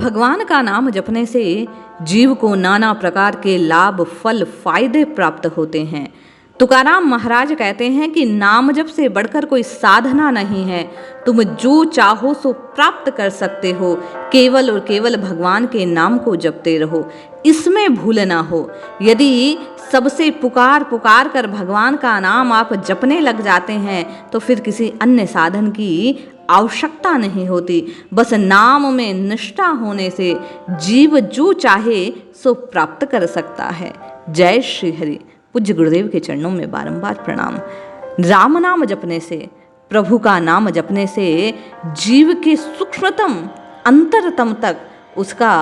भगवान का नाम जपने से जीव को नाना प्रकार के लाभ फल फायदे प्राप्त होते हैं। तुकाराम महाराज कहते हैं कि नाम जप से बढ़कर कोई साधना नहीं है। तुम जो चाहो सो प्राप्त कर सकते हो, केवल और केवल भगवान के नाम को जपते रहो, इसमें भूल ना हो। यदि सबसे पुकार पुकार कर भगवान का नाम आप जपने लग जाते हैं तो फिर किसी अन्य साधन की आवश्यकता नहीं होती। बस नाम में निष्ठा होने से जीव जो चाहे सो प्राप्त कर सकता है। जय श्री हरि। पूज्य गुरुदेव के चरणों में बारंबार प्रणाम। राम नाम जपने से, प्रभु का नाम जपने से जीव के सूक्ष्मतम अंतरतम तक उसका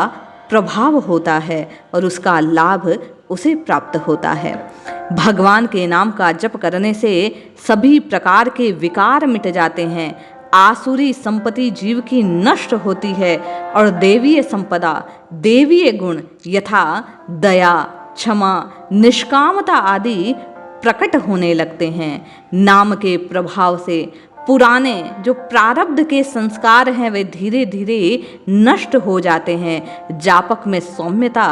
प्रभाव होता है और उसका लाभ उसे प्राप्त होता है। भगवान के नाम का जप करने से सभी प्रकार के विकार मिट जाते हैं, आसुरी संपत्ति जीव की नष्ट होती है और देवीय संपदा, देवीय गुण यथा दया, क्षमा, निष्कामता आदि प्रकट होने लगते हैं। नाम के प्रभाव से पुराने जो प्रारब्ध के संस्कार हैं वे धीरे धीरे नष्ट हो जाते हैं। जापक में सौम्यता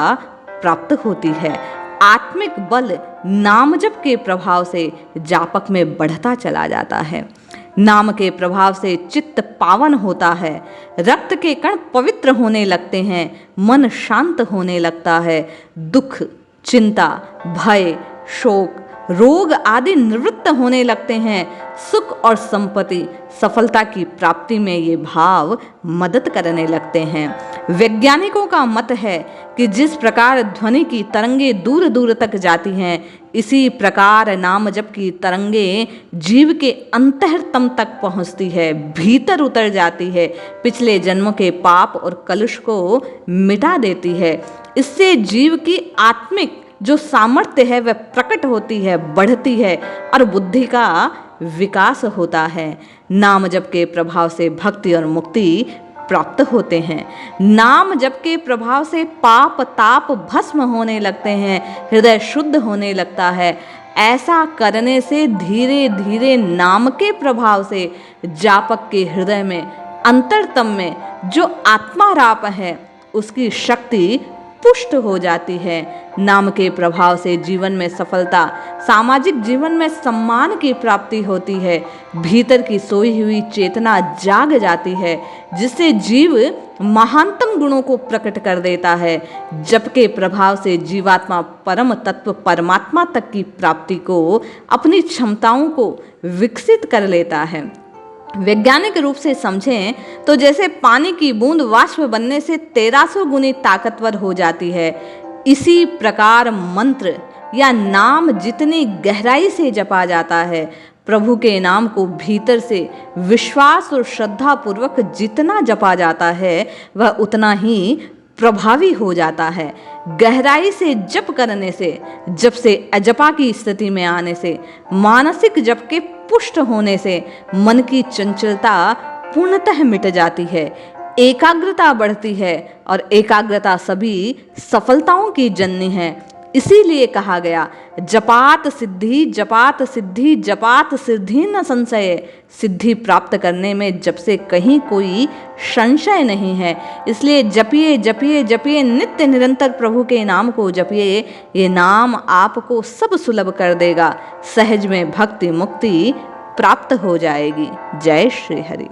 प्राप्त होती है। आत्मिक बल नाम जप के प्रभाव से जापक में बढ़ता चला जाता है। नाम के प्रभाव से चित्त पावन होता है, रक्त के कण पवित्र होने लगते हैं, मन शांत होने लगता है, दुख, चिंता, भय, शोक, रोग आदि निवृत्त होने लगते हैं। सुख और संपत्ति, सफलता की प्राप्ति में ये भाव मदद करने लगते हैं। वैज्ञानिकों का मत है कि जिस प्रकार ध्वनि की तरंगे दूर दूर तक जाती हैं, इसी प्रकार नाम जप की तरंगे जीव के अंतःतम तक पहुंचती है, भीतर उतर जाती है, पिछले जन्मों के पाप और कलुष को मिटा देती है। इससे जीव की आत्मिक जो सामर्थ्य है वह प्रकट होती है, बढ़ती है और बुद्धि का विकास होता है। नाम जप के प्रभाव से भक्ति और मुक्ति प्राप्त होते हैं। नाम जप के प्रभाव से पाप ताप भस्म होने लगते हैं, हृदय शुद्ध होने लगता है। ऐसा करने से धीरे धीरे नाम के प्रभाव से जापक के हृदय में अंतरतम में जो आत्माराप है उसकी शक्ति पुष्ट हो जाती है। नाम के प्रभाव से जीवन में सफलता, सामाजिक जीवन में सम्मान की प्राप्ति होती है, भीतर की सोई हुई चेतना जाग जाती है, जिससे जीव महानतम गुणों को प्रकट कर देता है। जप के प्रभाव से जीवात्मा परम तत्व परमात्मा तक की प्राप्ति को, अपनी क्षमताओं को विकसित कर लेता है। वैज्ञानिक रूप से समझें तो जैसे पानी की बूंद वाष्प बनने से 1300 गुनी ताकतवर हो जाती है, इसी प्रकार मंत्र या नाम जितनी गहराई से जपा जाता है, प्रभु के नाम को भीतर से विश्वास और श्रद्धा पूर्वक जितना जपा जाता है वह उतना ही प्रभावी हो जाता है। गहराई से जप करने से, जप से अजपा की स्थिति में आने से, मानसिक जप के पुष्ट होने से मन की चंचलता पूर्णतः मिट जाती है, एकाग्रता बढ़ती है और एकाग्रता सभी सफलताओं की जननी है। इसीलिए कहा गया, जपात सिद्धि जपात सिद्धि जपात सिद्धि न संशय। सिद्धि प्राप्त करने में जप से कहीं कोई संशय नहीं है। इसलिए जपिए जपिए जपिए, नित्य निरंतर प्रभु के नाम को जपिए। ये नाम आपको सब सुलभ कर देगा, सहज में भक्ति मुक्ति प्राप्त हो जाएगी। जय श्री हरि।